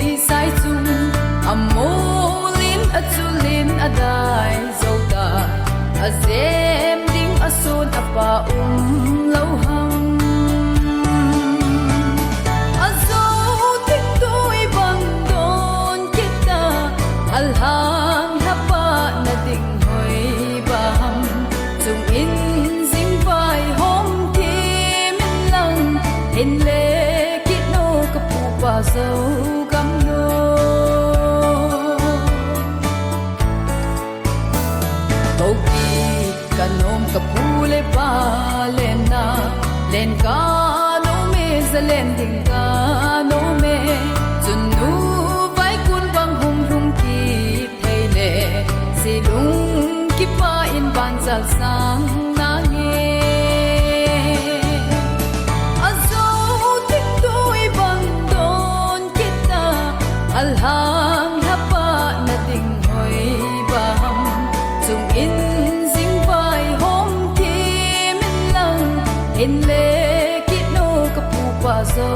vi sai chung amolin achulin adai zota azem ding asun apa lo hang azo tik tui bang don kita alhang hapa na ding hoi baham chung in sing vai hom kim lang in le kit no kapu pa zo gam no toki kanom kapule pa lena len ka no me zalen ding ka no me chunu vai kun bang hum hum ki theile silung ki pa in ban zal sang na nge azo tik tui bang don kita alhang hapa na ding hoi baham chung in sing vai hom kim lang in le kit no kapu pa zo